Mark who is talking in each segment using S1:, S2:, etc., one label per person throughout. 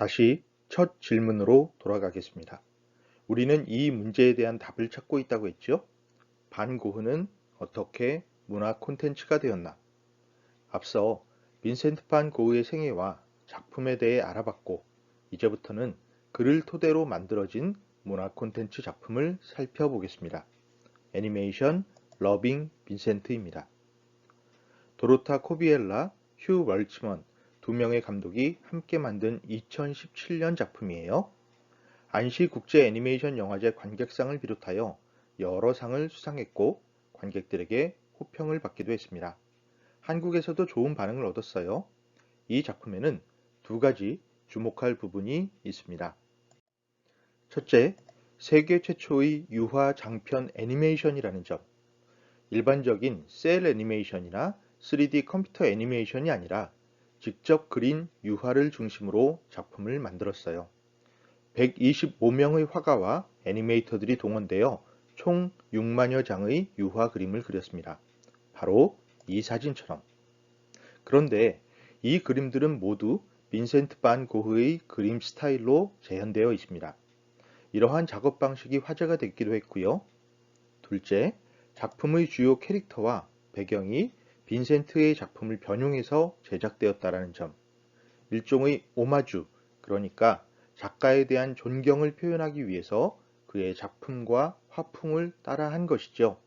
S1: 다시 첫 질문으로 돌아가겠습니다. 우리는 이 문제에 대한 답을 찾고 있다고 했죠? 반 고흐는 어떻게 문화 콘텐츠가 되었나? 앞서 빈센트 반 고흐의 생애와 작품에 대해 알아봤고, 이제부터는 그를 토대로 만들어진 문화 콘텐츠 작품을 살펴보겠습니다. 애니메이션 러빙 빈센트입니다. 도로타 코비엘라, 휴 월츠먼 두 명의 감독이 함께 만든 2017년 작품이에요. 안시 국제 애니메이션 영화제 관객상을 비롯하여 여러 상을 수상했고 관객들에게 호평을 받기도 했습니다. 한국에서도 좋은 반응을 얻었어요. 이 작품에는 두 가지 주목할 부분이 있습니다. 첫째, 세계 최초의 유화 장편 애니메이션이라는 점. 일반적인 셀 애니메이션이나 3D 컴퓨터 애니메이션이 아니라 직접 그린 유화를 중심으로 작품을 만들었어요. 125명의 화가와 애니메이터들이 동원되어 총 6만여 장의 유화 그림을 그렸습니다. 바로 이 사진처럼. 그런데 이 그림들은 모두 빈센트 반 고흐의 그림 스타일로 재현되어 있습니다. 이러한 작업 방식이 화제가 됐기도 했고요. 둘째, 작품의 주요 캐릭터와 배경이 빈센트의 작품을 변용해서 제작되었다는 점. 일종의 오마주, 그러니까 작가에 대한 존경을 표현하기 위해서 그의 작품과 화풍을 따라한 것이죠.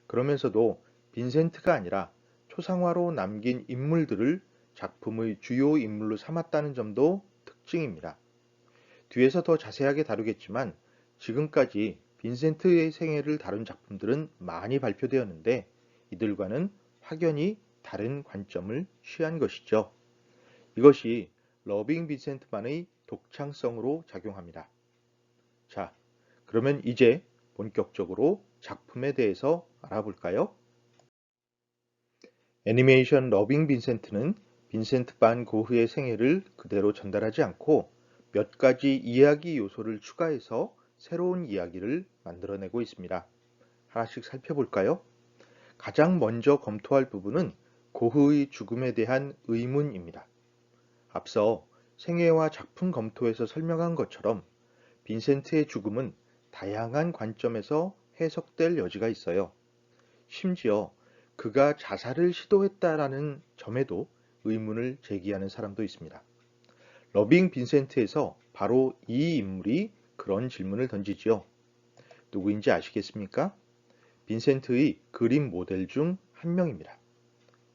S1: 그러면서도 빈센트가 아니라 초상화로 남긴 인물들을 작품의 주요 인물로 삼았다는 점도 특징입니다. 뒤에서 더 자세하게 다루겠지만 지금까지 빈센트의 생애를 다룬 작품들은 많이 발표되었는데 이들과는 확연히 다른 관점을 취한 것이죠. 이것이 러빙 빈센트만의 독창성으로 작용합니다. 자, 그러면 이제 본격적으로 작품에 대해서 알아볼까요? 애니메이션 러빙 빈센트는 빈센트 반 고흐의 생애를 그대로 전달하지 않고 몇 가지 이야기 요소를 추가해서 새로운 이야기를 만들어내고 있습니다. 하나씩 살펴볼까요? 가장 먼저 검토할 부분은 고흐의 죽음에 대한 의문입니다. 앞서 생애와 작품 검토에서 설명한 것처럼 빈센트의 죽음은 다양한 관점에서 해석될 여지가 있어요. 심지어 그가 자살을 시도했다라는 점에도 의문을 제기하는 사람도 있습니다. 러빙 빈센트에서 바로 이 인물이 그런 질문을 던지지요. 누구인지 아시겠습니까? 빈센트의 그림 모델 중 한 명입니다.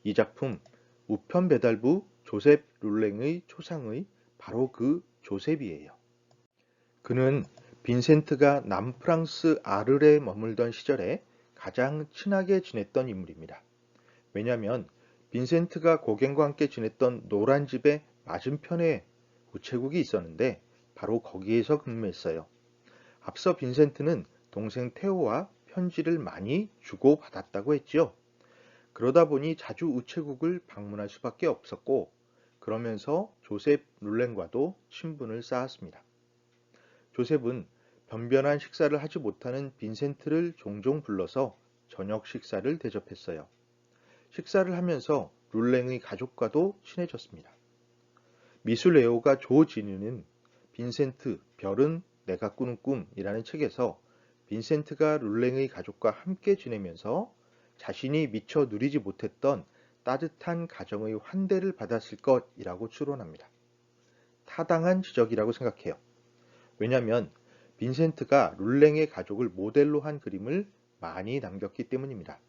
S1: 이 작품 우편 배달부 조셉 룰랭의 초상의 바로 그 조셉이에요. 그는 빈센트가 남프랑스 아르레에 머물던 시절에 가장 친하게 지냈던 인물입니다. 왜냐하면 빈센트가 고갱과 함께 지냈던 노란 집의 맞은편에 우체국이 있었는데 바로 거기에서 근무했어요. 앞서 빈센트는 동생 테오와 편지를 많이 주고받았다고 했죠. 그러다 보니 자주 우체국을 방문할 수밖에 없었고 그러면서 조셉 룰렌과도 친분을 쌓았습니다. 조셉은 변변한 식사를 하지 못하는 빈센트를 종종 불러서 저녁 식사를 대접했어요. 식사를 하면서 룰랭의 가족과도 친해졌습니다. 미술레오가 조 지뉴는 빈센트, 별은 내가 꾸는 꿈이라는 책에서 빈센트가 룰랭의 가족과 함께 지내면서 자신이 미처 누리지 못했던 따뜻한 가정의 환대를 받았을 것이라고 추론합니다. 타당한 지적이라고 생각해요. 왜냐하면 빈센트가 룰랭의 가족을 모델로 한 그림을 많이 남겼기 때문입니다.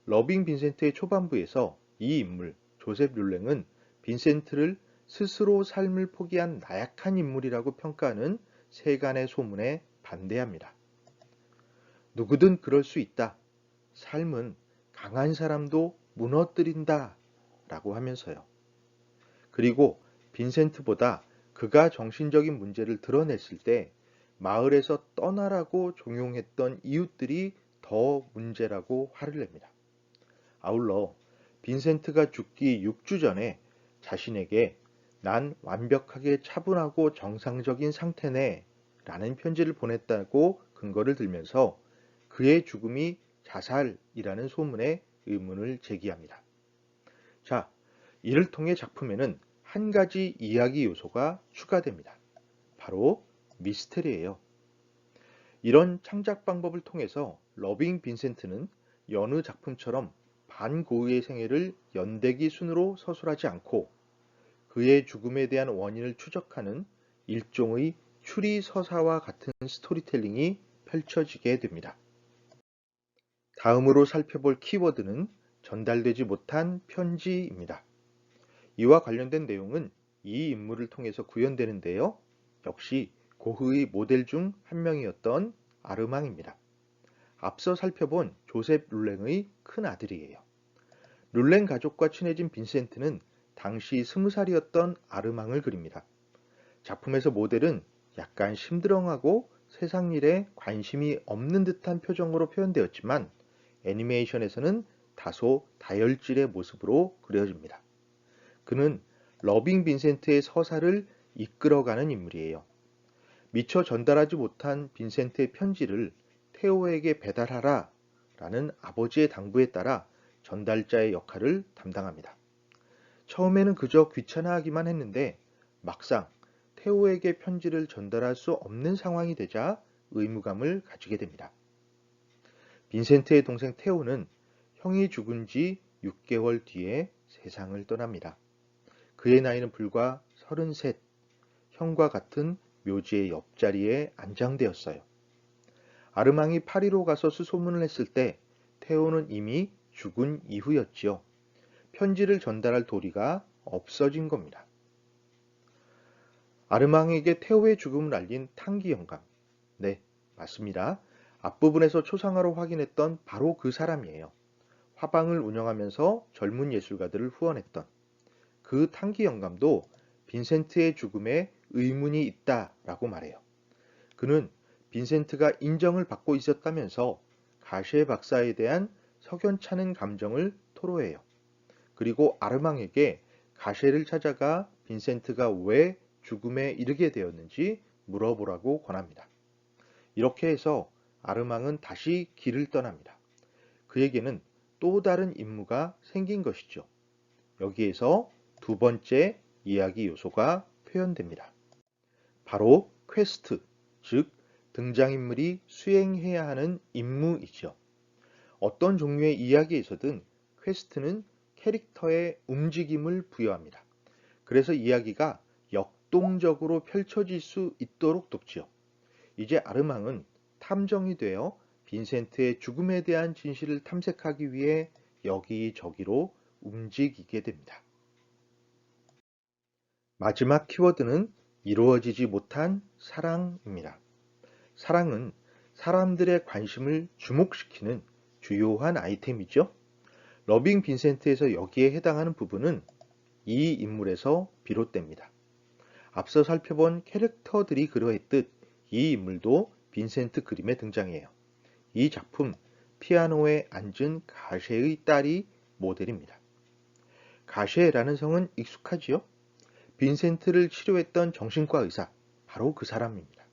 S1: 러빙 빈센트의 초반부에서 이 인물, 조셉 룰랭은 빈센트를 스스로 삶을 포기한 나약한 인물이라고 평가하는 세간의 소문에 반대합니다. 누구든 그럴 수 있다. 삶은 강한 사람도 무너뜨린다. 라고 하면서요. 그리고 빈센트보다 그가 정신적인 문제를 드러냈을 때 마을에서 떠나라고 종용했던 이웃들이 더 문제라고 화를 냅니다. 아울러 빈센트가 죽기 6주 전에 자신에게 난 완벽하게 차분하고 정상적인 상태네 라는 편지를 보냈다고 근거를 들면서 그의 죽음이 자살이라는 소문에 의문을 제기합니다. 자, 이를 통해 작품에는 한 가지 이야기 요소가 추가됩니다. 바로 미스터리예요. 이런 창작 방법을 통해서 러빙 빈센트는 여느 작품처럼 반고흐의 생애를 연대기 순으로 서술하지 않고 그의 죽음에 대한 원인을 추적하는 일종의 추리 서사와 같은 스토리텔링이 펼쳐지게 됩니다. 다음으로 살펴볼 키워드는 전달되지 못한 편지입니다. 이와 관련된 내용은 이 인물을 통해서 구현되는데요. 역시 고흐의 모델 중 한 명이었던 아르망입니다. 앞서 살펴본 조셉 룰랭의 큰 아들이에요. 룰랭 가족과 친해진 빈센트는 당시 20살이었던 아르망을 그립니다. 작품에서 모델은 약간 심드렁하고 세상 일에 관심이 없는 듯한 표정으로 표현되었지만 애니메이션에서는 다소 다혈질의 모습으로 그려집니다. 그는 러빙 빈센트의 서사를 이끌어가는 인물이에요. 미처 전달하지 못한 빈센트의 편지를 테오에게 배달하라 라는 아버지의 당부에 따라 전달자의 역할을 담당합니다. 처음에는 그저 귀찮아하기만 했는데 막상 테오에게 편지를 전달할 수 없는 상황이 되자 의무감을 가지게 됩니다. 빈센트의 동생 테오는 형이 죽은 지 6개월 뒤에 세상을 떠납니다. 그의 나이는 불과 33, 형과 같은 묘지의 옆자리에 안장되었어요. 아르망이 파리로 가서 수소문을 했을 때 테오는 이미 죽은 이후였지요. 편지를 전달할 도리가 없어진 겁니다. 아르망에게 테오의 죽음을 알린 탕기 영감. 네, 맞습니다. 앞부분에서 초상화로 확인했던 바로 그 사람이에요. 화방을 운영하면서 젊은 예술가들을 후원했던 그 탕기 영감도 빈센트의 죽음에 의문이 있다라고 말해요. 그는 빈센트가 인정을 받고 있었다면서 가시에 박사에 대한 석연찮은 감정을 토로해요. 그리고 아르망에게 가시를 찾아가 빈센트가 왜 죽음에 이르게 되었는지 물어보라고 권합니다. 이렇게 해서 아르망은 다시 길을 떠납니다. 그에게는 또 다른 임무가 생긴 것이죠. 여기에서 두 번째 이야기 요소가 표현됩니다. 바로 퀘스트, 즉 등장인물이 수행해야 하는 임무이죠. 어떤 종류의 이야기에서든 퀘스트는 캐릭터의 움직임을 부여합니다. 그래서 이야기가 역동적으로 펼쳐질 수 있도록 돕지요. 이제 아르망은 탐정이 되어 빈센트의 죽음에 대한 진실을 탐색하기 위해 여기저기로 움직이게 됩니다. 마지막 키워드는 이루어지지 못한 사랑입니다. 사랑은 사람들의 관심을 주목시키는 주요한 아이템이죠. 러빙 빈센트에서 여기에 해당하는 부분은 이 인물에서 비롯됩니다. 앞서 살펴본 캐릭터들이 그러했듯 이 인물도 빈센트 그림에 등장해요. 이 작품 피아노에 앉은 가셰의 딸이 모델입니다. 가셰라는 성은 익숙하지요? 빈센트를 치료했던 정신과 의사, 바로 그 사람입니다.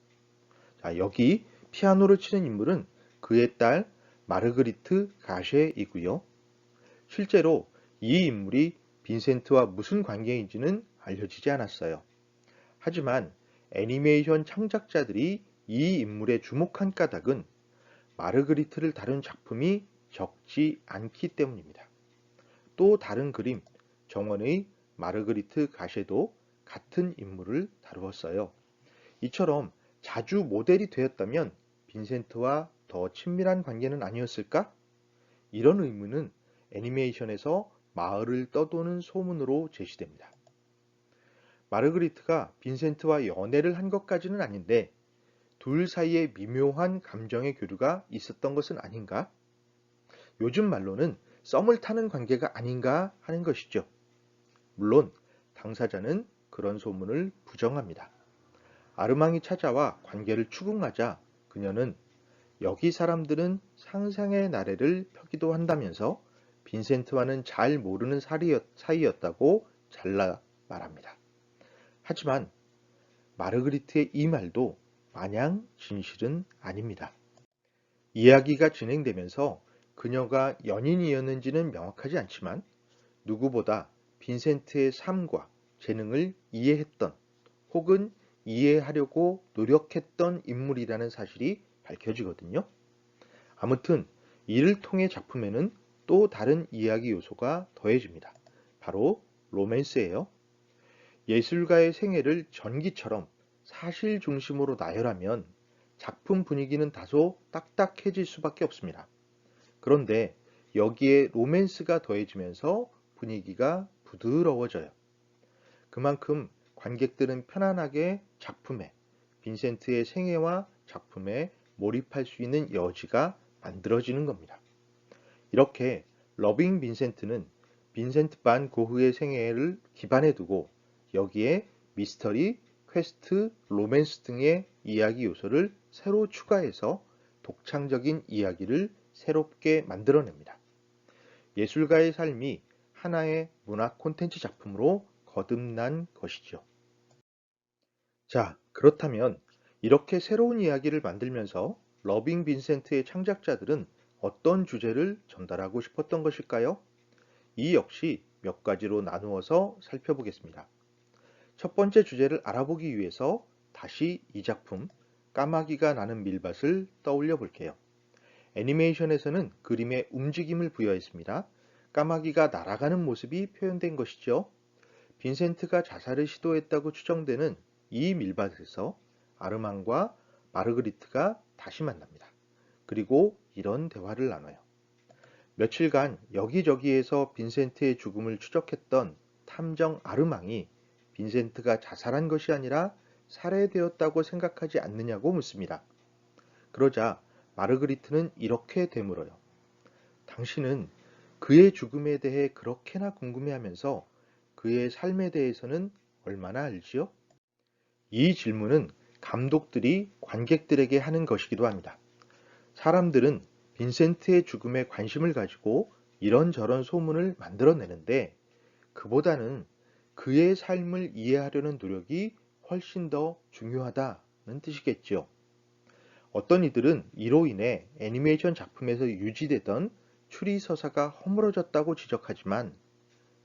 S1: 자, 여기 피아노를 치는 인물은 그의 딸 마르그리트 가셰이고요. 실제로 이 인물이 빈센트와 무슨 관계인지는 알려지지 않았어요. 하지만 애니메이션 창작자들이 이 인물에 주목한 까닭은 마르그리트를 다룬 작품이 적지 않기 때문입니다. 또 다른 그림, 정원의 마르그리트 가셰도 같은 인물을 다루었어요. 이처럼 자주 모델이 되었다면 빈센트와 더 친밀한 관계는 아니었을까? 이런 의문은 애니메이션에서 마을을 떠도는 소문으로 제시됩니다. 마르그리트가 빈센트와 연애를 한 것까지는 아닌데 둘 사이에 미묘한 감정의 교류가 있었던 것은 아닌가? 요즘 말로는 썸을 타는 관계가 아닌가 하는 것이죠. 물론 당사자는 그런 소문을 부정합니다. 아르망이 찾아와 관계를 추궁하자 그녀는 여기 사람들은 상상의 나래를 펴기도 한다면서 빈센트와는 잘 모르는 사이였다고 잘라 말합니다. 하지만 마르그리트의 이 말도 마냥 진실은 아닙니다. 이야기가 진행되면서 그녀가 연인이었는지는 명확하지 않지만 누구보다 빈센트의 삶과 재능을 이해했던 혹은 이해하려고 노력했던 인물이라는 사실이 밝혀지거든요. 아무튼 이를 통해 작품에는 또 다른 이야기 요소가 더해집니다. 바로 로맨스예요. 예술가의 생애를 전기처럼 사실 중심으로 나열하면 작품 분위기는 다소 딱딱해질 수밖에 없습니다. 그런데 여기에 로맨스가 더해지면서 분위기가 부드러워져요. 그만큼 관객들은 편안하게 작품에, 빈센트의 생애와 작품에 몰입할 수 있는 여지가 만들어지는 겁니다. 이렇게 러빙 빈센트는 빈센트 반 고흐의 생애를 기반에 두고 여기에 미스터리, 퀘스트, 로맨스 등의 이야기 요소를 새로 추가해서 독창적인 이야기를 새롭게 만들어냅니다. 예술가의 삶이 하나의 문화 콘텐츠 작품으로 거듭난 것이죠. 자, 그렇다면 이렇게 새로운 이야기를 만들면서 러빙 빈센트의 창작자들은 어떤 주제를 전달하고 싶었던 것일까요? 이 역시 몇 가지로 나누어서 살펴보겠습니다. 첫 번째 주제를 알아보기 위해서 다시 이 작품 까마귀가 나는 밀밭을 떠올려 볼게요. 애니메이션에서는 그림에 움직임을 부여했습니다. 까마귀가 날아가는 모습이 표현된 것이죠. 빈센트가 자살을 시도했다고 추정되는 이 밀밭에서 아르망과 마르그리트가 다시 만납니다. 그리고 이런 대화를 나눠요. 며칠간 여기저기에서 빈센트의 죽음을 추적했던 탐정 아르망이 빈센트가 자살한 것이 아니라 살해되었다고 생각하지 않느냐고 묻습니다. 그러자 마르그리트는 이렇게 되물어요. 당신은 그의 죽음에 대해 그렇게나 궁금해하면서 그의 삶에 대해서는 얼마나 알지요? 이 질문은 감독들이 관객들에게 하는 것이기도 합니다. 사람들은 빈센트의 죽음에 관심을 가지고 이런저런 소문을 만들어내는데 그보다는 그의 삶을 이해하려는 노력이 훨씬 더 중요하다는 뜻이겠죠. 어떤 이들은 이로 인해 애니메이션 작품에서 유지되던 추리 서사가 허물어졌다고 지적하지만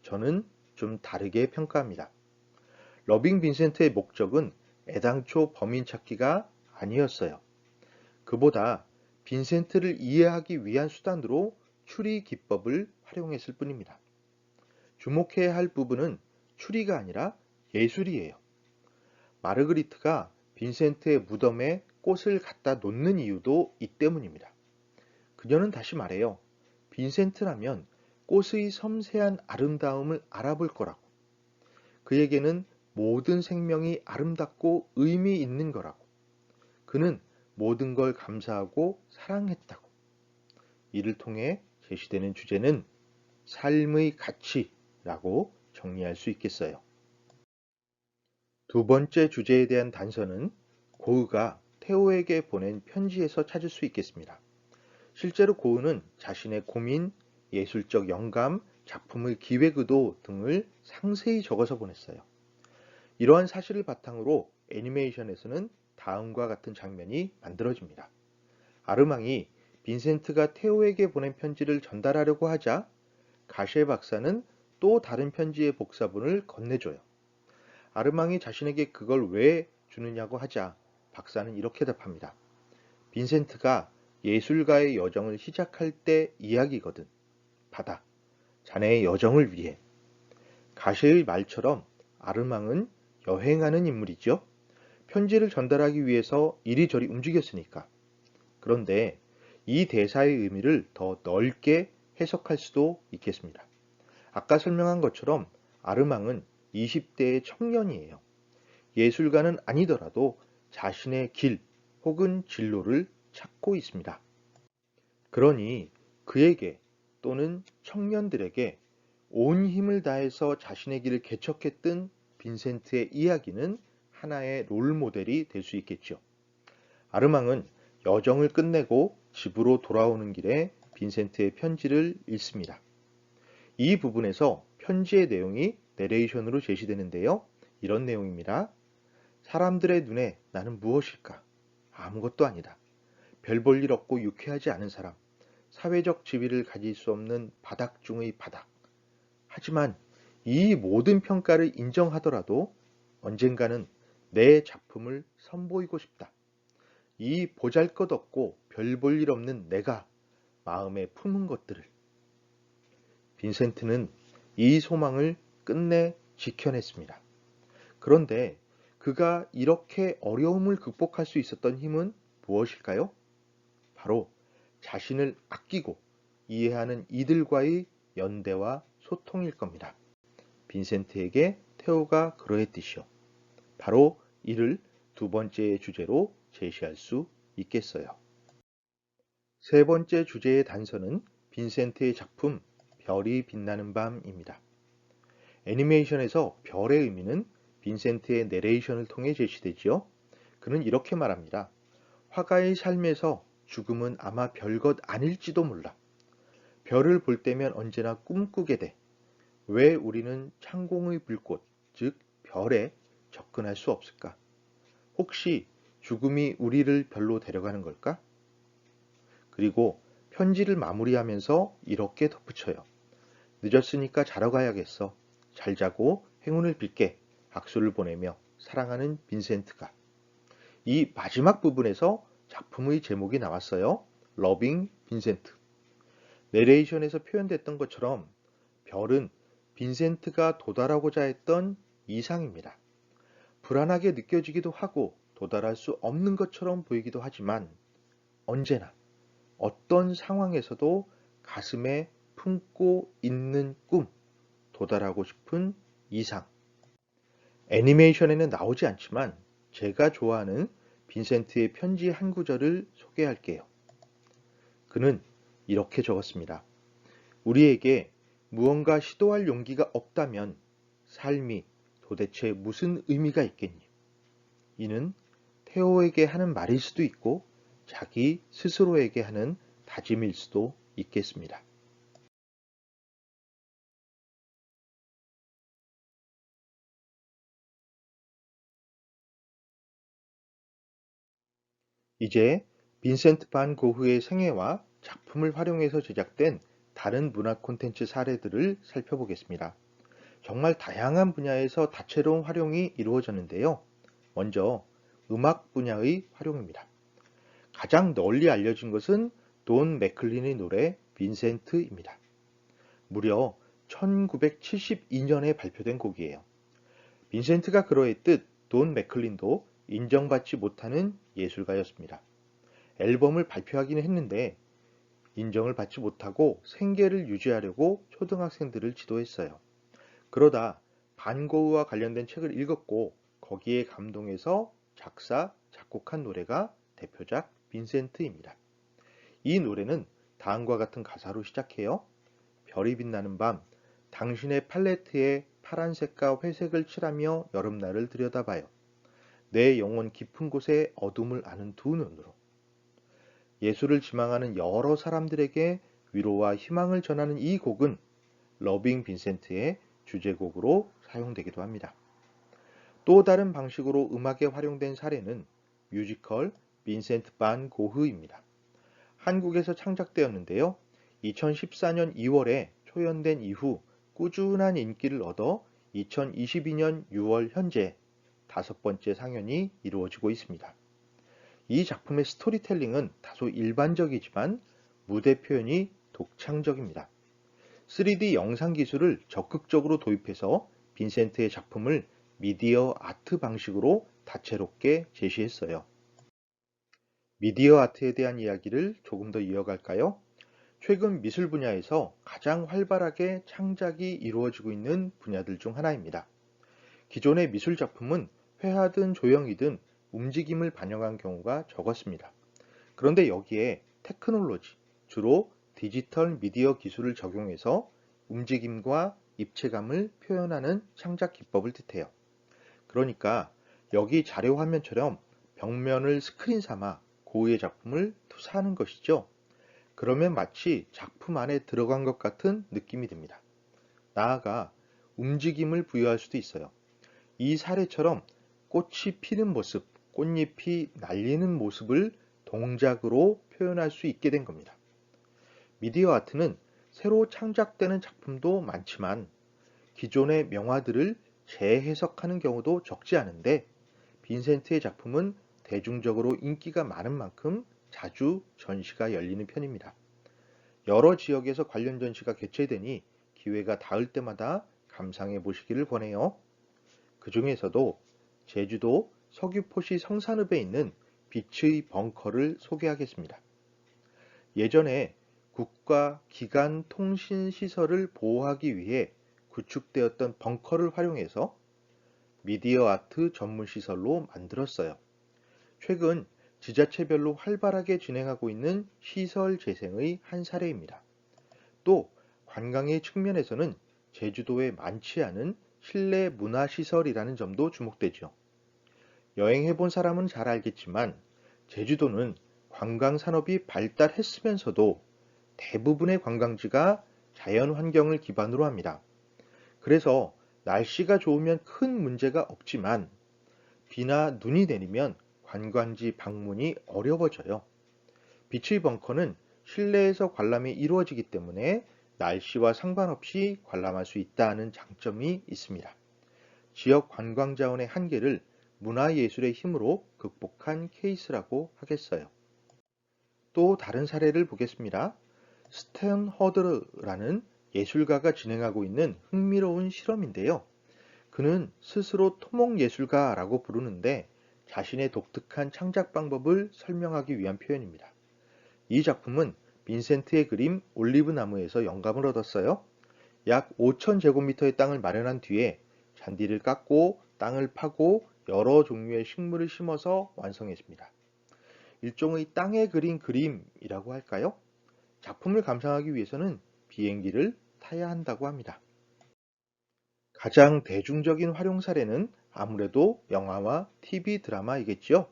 S1: 저는 좀 다르게 평가합니다. 러빙 빈센트의 목적은 애당초 범인 찾기가 아니었어요. 그보다 빈센트를 이해하기 위한 수단으로 추리 기법을 활용했을 뿐입니다. 주목해야 할 부분은 추리가 아니라 예술이에요. 마르그리트가 빈센트의 무덤에 꽃을 갖다 놓는 이유도 이 때문입니다. 그녀는 다시 말해요. 빈센트라면 꽃의 섬세한 아름다움을 알아볼 거라고. 그에게는 모든 생명이 아름답고 의미 있는 거라고. 그는 모든 걸 감사하고 사랑했다고. 이를 통해 제시되는 주제는 삶의 가치라고 정리할 수 있겠어요. 두 번째 주제에 대한 단서는 고흐가 테오에게 보낸 편지에서 찾을 수 있겠습니다. 실제로 고흐는 자신의 고민, 예술적 영감, 작품의 기획 의도 등을 상세히 적어서 보냈어요. 이러한 사실을 바탕으로 애니메이션에서는 다음과 같은 장면이 만들어집니다. 아르망이 빈센트가 테오에게 보낸 편지를 전달하려고 하자 가셰 박사는 또 다른 편지의 복사본을 건네줘요. 아르망이 자신에게 그걸 왜 주느냐고 하자 박사는 이렇게 답합니다. 빈센트가 예술가의 여정을 시작할 때 이야기거든. 받아. 자네의 여정을 위해. 가셰의 말처럼 아르망은 여행하는 인물이죠. 편지를 전달하기 위해서 이리저리 움직였으니까. 그런데 이 대사의 의미를 더 넓게 해석할 수도 있겠습니다. 아까 설명한 것처럼 아르망은 20대의 청년이에요. 예술가는 아니더라도 자신의 길 혹은 진로를 찾고 있습니다. 그러니 그에게 또는 청년들에게 온 힘을 다해서 자신의 길을 개척했던 빈센트의 이야기는 하나의 롤 모델이 될 수 있겠죠. 아르망은 여정을 끝내고 집으로 돌아오는 길에 빈센트의 편지를 읽습니다. 이 부분에서 편지의 내용이 내레이션으로 제시되는데요. 이런 내용입니다. 사람들의 눈에 나는 무엇일까? 아무것도 아니다. 별 볼 일 없고 유쾌하지 않은 사람, 사회적 지위를 가질 수 없는 바닥 중의 바닥. 하지만 이 모든 평가를 인정하더라도 언젠가는 내 작품을 선보이고 싶다. 이 보잘것없고 별 볼 일 없는 내가 마음에 품은 것들을. 빈센트는 이 소망을 끝내 지켜냈습니다. 그런데 그가 이렇게 어려움을 극복할 수 있었던 힘은 무엇일까요? 바로 자신을 아끼고 이해하는 이들과의 연대와 소통일 겁니다. 빈센트에게 테오가 그러했듯이요. 바로 이를 두 번째 주제로 제시할 수 있겠어요. 세 번째 주제의 단서는 빈센트의 작품 별이 빛나는 밤입니다. 애니메이션에서 별의 의미는 빈센트의 내레이션을 통해 제시되지요. 그는 이렇게 말합니다. 화가의 삶에서 죽음은 아마 별것 아닐지도 몰라. 별을 볼 때면 언제나 꿈꾸게 돼. 왜 우리는 창공의 불꽃, 즉 별에 접근할 수 없을까? 혹시 죽음이 우리를 별로 데려가는 걸까? 그리고 편지를 마무리하면서 이렇게 덧붙여요. 늦었으니까 자러 가야겠어. 잘 자고 행운을 빌게. 악수를 보내며 사랑하는 빈센트가. 이 마지막 부분에서 작품의 제목이 나왔어요. 러빙 빈센트. 내레이션에서 표현됐던 것처럼 별은 빈센트가 도달하고자 했던 이상입니다. 불안하게 느껴지기도 하고 도달할 수 없는 것처럼 보이기도 하지만 언제나 어떤 상황에서도 가슴에 품고 있는 꿈, 도달하고 싶은 이상. 애니메이션에는 나오지 않지만 제가 좋아하는 빈센트의 편지 한 구절을 소개할게요. 그는 이렇게 적었습니다. 우리에게 무언가 시도할 용기가 없다면 삶이 도대체 무슨 의미가 있겠니? 이는 테오에게 하는 말일 수도 있고 자기 스스로에게 하는 다짐일 수도 있겠습니다. 이제 빈센트 반 고흐의 생애와 작품을 활용해서 제작된 다른 문학 콘텐츠 사례들을 살펴보겠습니다. 정말 다양한 분야에서 다채로운 활용이 이루어졌는데요. 먼저 음악 분야의 활용입니다. 가장 널리 알려진 것은 돈 맥클린의 노래 빈센트입니다. 무려 1972년에 발표된 곡이에요. 빈센트가 그러했듯 돈 맥클린도 인정받지 못하는 예술가였습니다. 앨범을 발표하기는 했는데 인정을 받지 못하고 생계를 유지하려고 초등학생들을 지도했어요. 그러다 반 고흐와 관련된 책을 읽었고 거기에 감동해서 작사, 작곡한 노래가 대표작 빈센트입니다. 이 노래는 다음과 같은 가사로 시작해요. 별이 빛나는 밤, 당신의 팔레트에 파란색과 회색을 칠하며 여름날을 들여다봐요. 내 영혼 깊은 곳에 어둠을 아는 두 눈으로. 예술을 지망하는 여러 사람들에게 위로와 희망을 전하는 이 곡은 러빙 빈센트의 주제곡으로 사용되기도 합니다. 또 다른 방식으로 음악에 활용된 사례는 뮤지컬 빈센트 반 고흐입니다. 한국에서 창작되었는데요. 2014년 2월에 초연된 이후 꾸준한 인기를 얻어 2022년 6월 현재 5번째 상연이 이루어지고 있습니다. 이 작품의 스토리텔링은 다소 일반적이지만 무대 표현이 독창적입니다. 3D 영상 기술을 적극적으로 도입해서 빈센트의 작품을 미디어 아트 방식으로 다채롭게 제시했어요. 미디어 아트에 대한 이야기를 조금 더 이어갈까요? 최근 미술 분야에서 가장 활발하게 창작이 이루어지고 있는 분야들 중 하나입니다. 기존의 미술 작품은 회화든 조형이든 움직임을 반영한 경우가 적었습니다. 그런데 여기에 테크놀로지, 주로 디지털 미디어 기술을 적용해서 움직임과 입체감을 표현하는 창작 기법을 뜻해요. 그러니까 여기 자료 화면처럼 벽면을 스크린 삼아 고흐의 작품을 투사하는 것이죠. 그러면 마치 작품 안에 들어간 것 같은 느낌이 듭니다. 나아가 움직임을 부여할 수도 있어요. 이 사례처럼 꽃이 피는 모습, 꽃잎이 날리는 모습을 동작으로 표현할 수 있게 된 겁니다. 미디어 아트는 새로 창작되는 작품도 많지만 기존의 명화들을 재해석하는 경우도 적지 않은데 빈센트의 작품은 대중적으로 인기가 많은 만큼 자주 전시가 열리는 편입니다. 여러 지역에서 관련 전시가 개최되니 기회가 닿을 때마다 감상해 보시기를 권해요. 그 중에서도 제주도 서귀포시 성산읍에 있는 빛의 벙커를 소개하겠습니다. 예전에 국가 기관 통신 시설을 보호하기 위해 구축되었던 벙커를 활용해서 미디어 아트 전문 시설로 만들었어요. 최근 지자체별로 활발하게 진행하고 있는 시설 재생의 한 사례입니다. 또 관광의 측면에서는 제주도에 많지 않은 실내 문화시설이라는 점도 주목되죠. 여행해본 사람은 잘 알겠지만 제주도는 관광 산업이 발달했으면서도 대부분의 관광지가 자연 환경을 기반으로 합니다. 그래서 날씨가 좋으면 큰 문제가 없지만 비나 눈이 내리면 관광지 방문이 어려워져요. 비치 벙커는 실내에서 관람이 이루어지기 때문에 날씨와 상관없이 관람할 수 있다는 장점이 있습니다. 지역 관광 자원의 한계를 문화예술의 힘으로 극복한 케이스라고 하겠어요. 또 다른 사례를 보겠습니다. 스탠 허드라는 예술가가 진행하고 있는 흥미로운 실험인데요. 그는 스스로 토목예술가라고 부르는데 자신의 독특한 창작 방법을 설명하기 위한 표현입니다. 이 작품은 빈센트의 그림 올리브 나무에서 영감을 얻었어요. 약 5,000제곱미터의 땅을 마련한 뒤에 잔디를 깎고 땅을 파고 여러 종류의 식물을 심어서 완성했습니다. 일종의 땅에 그린 그림이라고 할까요? 작품을 감상하기 위해서는 비행기를 타야 한다고 합니다. 가장 대중적인 활용 사례는 아무래도 영화와 TV 드라마이겠지요.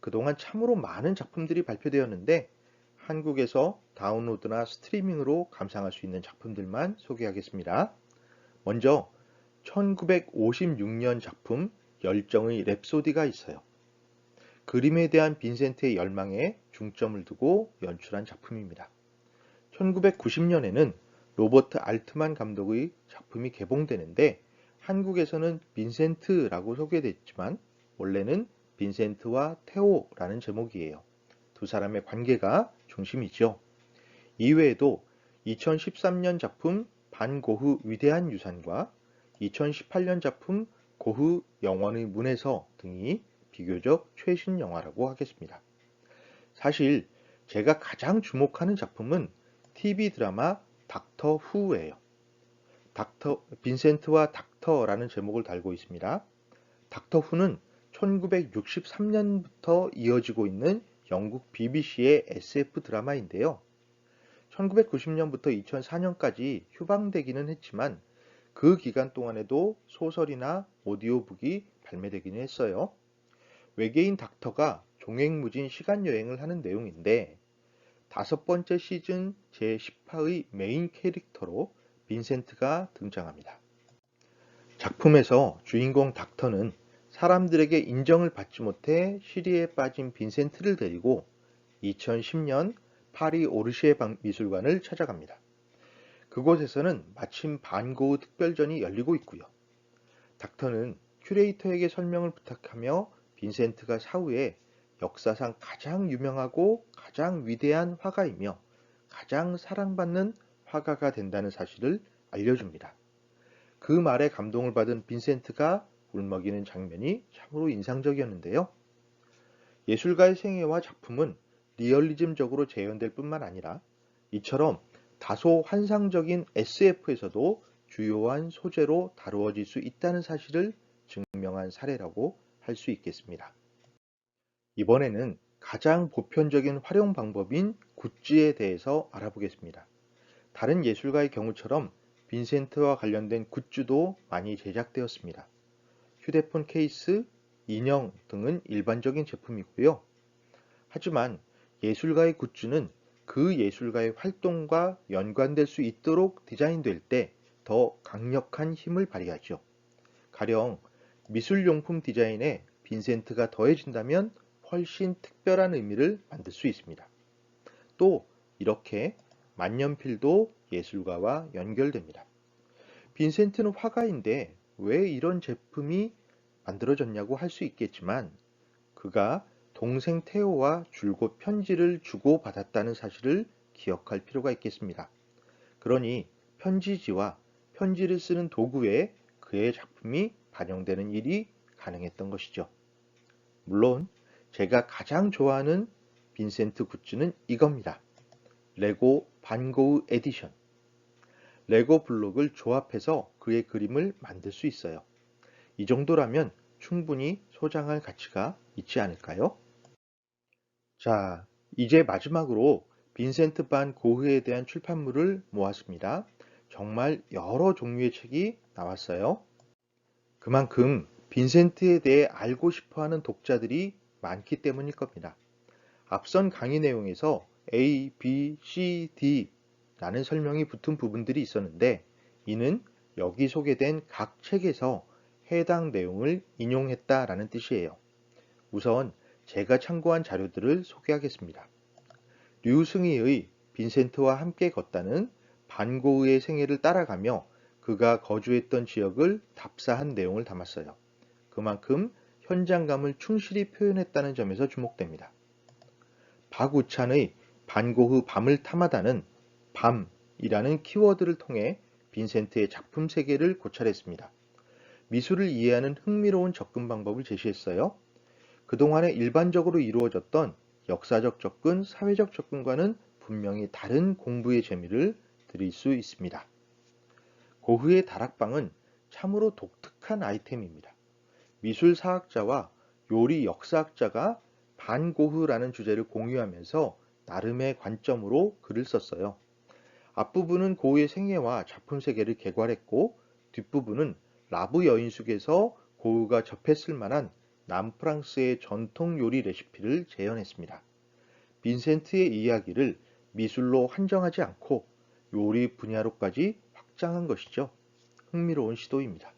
S1: 그동안 참으로 많은 작품들이 발표되었는데 한국에서 다운로드나 스트리밍으로 감상할 수 있는 작품들만 소개하겠습니다. 먼저 1956년 작품 열정의 랩소디가 있어요. 그림에 대한 빈센트의 열망에 중점을 두고 연출한 작품입니다. 1990년에는 로버트 알트만 감독의 작품이 개봉되는데 한국에서는 빈센트라고 소개됐지만 원래는 빈센트와 테오라는 제목이에요. 두 사람의 관계가 중심이죠. 이외에도 2013년 작품 반 고흐 위대한 유산과 2018년 작품 고흐 영원의 문에서 등이 비교적 최신 영화라고 하겠습니다. 사실 제가 가장 주목하는 작품은 TV 드라마 닥터 후예요. 빈센트와 닥터라는 제목을 달고 있습니다. 닥터 후는 1963년부터 이어지고 있는 영국 BBC의 SF 드라마인데요. 1990년부터 2004년까지 휴방되기는 했지만 그 기간 동안에도 소설이나 오디오북이 발매되기는 했어요. 외계인 닥터가 종횡무진 시간여행을 하는 내용인데 5번째 시즌 제10화의 메인 캐릭터로 빈센트가 등장합니다. 작품에서 주인공 닥터는 사람들에게 인정을 받지 못해 시리에 빠진 빈센트를 데리고 2010년 파리 오르시에 미술관을 찾아갑니다. 그곳에서는 마침 반 고흐 특별전이 열리고 있고요. 닥터는 큐레이터에게 설명을 부탁하며 빈센트가 사후에 역사상 가장 유명하고 가장 위대한 화가이며 가장 사랑받는 화가가 된다는 사실을 알려줍니다. 그 말에 감동을 받은 빈센트가 울먹이는 장면이 참으로 인상적이었는데요. 예술가의 생애와 작품은 리얼리즘적으로 재현될 뿐만 아니라 이처럼 다소 환상적인 SF에서도 주요한 소재로 다루어질 수 있다는 사실을 증명한 사례라고 할 수 있겠습니다. 이번에는 가장 보편적인 활용 방법인 굿즈에 대해서 알아보겠습니다. 다른 예술가의 경우처럼 빈센트와 관련된 굿즈도 많이 제작되었습니다. 휴대폰 케이스, 인형 등은 일반적인 제품이고요. 하지만 예술가의 굿즈는 그 예술가의 활동과 연관될 수 있도록 디자인될 때 더 강력한 힘을 발휘하죠. 가령 미술용품 디자인에 빈센트가 더해진다면 훨씬 특별한 의미를 만들 수 있습니다. 또 이렇게 만년필도 예술가와 연결됩니다. 빈센트는 화가인데 왜 이런 제품이 만들어졌냐고 할 수 있겠지만 그가 동생 테오와 줄곧 편지를 주고받았다는 사실을 기억할 필요가 있겠습니다. 그러니 편지지와 편지를 쓰는 도구에 그의 작품이 반영되는 일이 가능했던 것이죠. 물론 제가 가장 좋아하는 빈센트 굿즈는 이겁니다. 레고 반고흐 에디션. 레고 블록을 조합해서 그의 그림을 만들 수 있어요. 이 정도라면 충분히 소장할 가치가 있지 않을까요? 자, 이제 마지막으로 빈센트 반 고흐에 대한 출판물을 모았습니다. 정말 여러 종류의 책이 나왔어요. 그만큼 빈센트에 대해 알고 싶어 하는 독자들이 많기 때문일 겁니다. 앞선 강의 내용에서 A, B, C, D 라는 설명이 붙은 부분들이 있었는데 이는 여기 소개된 각 책에서 해당 내용을 인용했다라는 뜻이에요. 우선 제가 참고한 자료들을 소개하겠습니다. 류승희의 빈센트와 함께 걷다는 반 고흐의 생애를 따라가며 그가 거주했던 지역을 답사한 내용을 담았어요. 그만큼 현장감을 충실히 표현했다는 점에서 주목됩니다. 박우찬의 반 고흐 밤을 탐하다는 밤이라는 키워드를 통해 빈센트의 작품 세계를 고찰했습니다. 미술을 이해하는 흥미로운 접근 방법을 제시했어요. 그동안에 일반적으로 이루어졌던 역사적 접근, 사회적 접근과는 분명히 다른 공부의 재미를 드릴 수 있습니다. 고흐의 다락방은 참으로 독특한 아이템입니다. 미술사학자와 요리 역사학자가 반고흐라는 주제를 공유하면서 나름의 관점으로 글을 썼어요. 앞부분은 고흐의 생애와 작품 세계를 개괄했고 뒷부분은 라브 여인숙에서 고흐가 접했을 만한 남프랑스의 전통 요리 레시피를 재현했습니다. 빈센트의 이야기를 미술로 한정하지 않고 요리 분야로까지 확장한 것이죠. 흥미로운 시도입니다.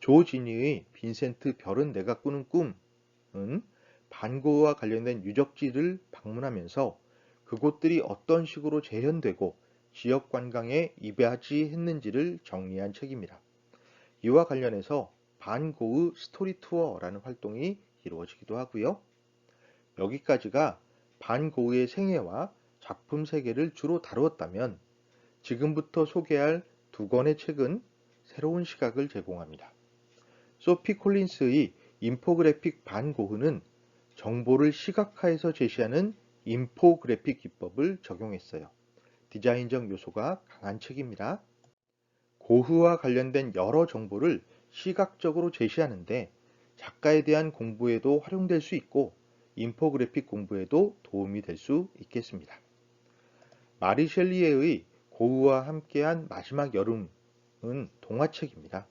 S1: 조지니의 빈센트 별은 내가 꾸는 꿈은 반고흐와 관련된 유적지를 방문하면서 그곳들이 어떤 식으로 재현되고 지역 관광에 이바지했는지를 정리한 책입니다. 이와 관련해서 반고흐 스토리 투어라는 활동이 이루어지기도 하고요. 여기까지가 반고흐의 생애와 작품 세계를 주로 다루었다면 지금부터 소개할 두 권의 책은 새로운 시각을 제공합니다. 소피 콜린스의 인포그래픽 반고흐는 정보를 시각화해서 제시하는 인포그래픽 기법을 적용했어요. 디자인적 요소가 강한 책입니다. 고흐와 관련된 여러 정보를 시각적으로 제시하는데 작가에 대한 공부에도 활용될 수 있고 인포그래픽 공부에도 도움이 될 수 있겠습니다. 마리 셸리에의 고흐와 함께한 마지막 여름은 동화책입니다.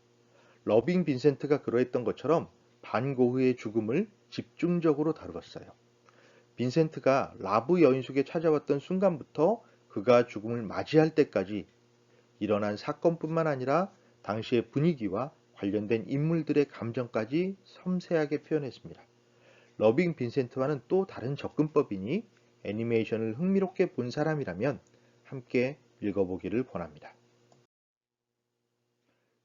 S1: 러빙 빈센트가 그러했던 것처럼 반 고흐의 죽음을 집중적으로 다루었어요. 빈센트가 라브 여인숙에 찾아왔던 순간부터 그가 죽음을 맞이할 때까지 일어난 사건뿐만 아니라 당시의 분위기와 관련된 인물들의 감정까지 섬세하게 표현했습니다. 러빙 빈센트와는 또 다른 접근법이니 애니메이션을 흥미롭게 본 사람이라면 함께 읽어보기를 권합니다.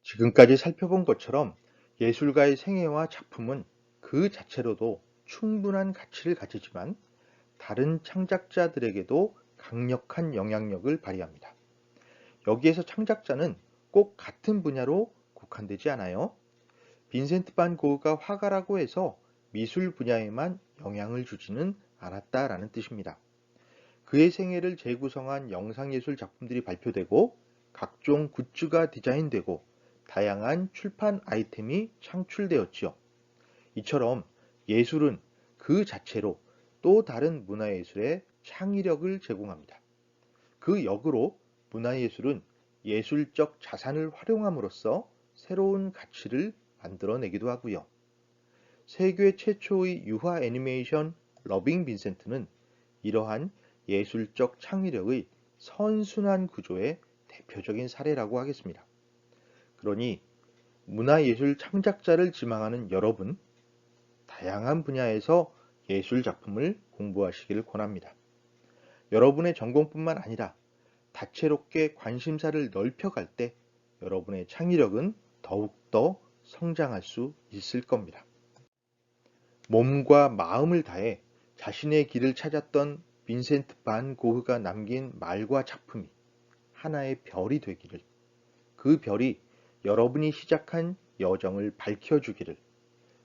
S1: 지금까지 살펴본 것처럼 예술가의 생애와 작품은 그 자체로도 충분한 가치를 가지지만 다른 창작자들에게도 강력한 영향력을 발휘합니다. 여기에서 창작자는 꼭 같은 분야로 국한되지 않아요. 빈센트 반 고흐가 화가라고 해서 미술 분야에만 영향을 주지는 않았다라는 뜻입니다. 그의 생애를 재구성한 영상예술 작품들이 발표되고 각종 굿즈가 디자인되고 다양한 출판 아이템이 창출되었지요. 이처럼 예술은 그 자체로 또 다른 문화예술의 창의력을 제공합니다. 그 역으로 문화예술은 예술적 자산을 활용함으로써 새로운 가치를 만들어내기도 하고요. 세계 최초의 유화 애니메이션 러빙 빈센트는 이러한 예술적 창의력의 선순환 구조의 대표적인 사례라고 하겠습니다. 그러니 문화예술 창작자를 지망하는 여러분, 다양한 분야에서 예술 작품을 공부하시기를 권합니다. 여러분의 전공뿐만 아니라 다채롭게 관심사를 넓혀갈 때 여러분의 창의력은 더욱더 성장할 수 있을 겁니다. 몸과 마음을 다해 자신의 길을 찾았던 빈센트 반 고흐가 남긴 말과 작품이 하나의 별이 되기를, 그 별이 여러분이 시작한 여정을 밝혀주기를,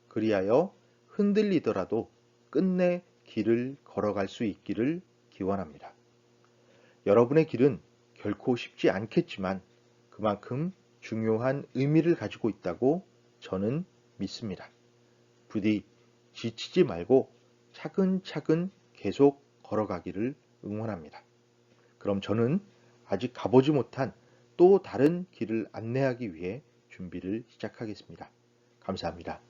S1: 그리하여 흔들리더라도 끝내 길을 걸어갈 수 있기를 기원합니다. 여러분의 길은 결코 쉽지 않겠지만 그만큼 중요한 의미를 가지고 있다고 저는 믿습니다. 부디 지치지 말고 차근차근 계속 걸어가기를 응원합니다. 그럼 저는 아직 가보지 못한 또 다른 길을 안내하기 위해 준비를 시작하겠습니다. 감사합니다.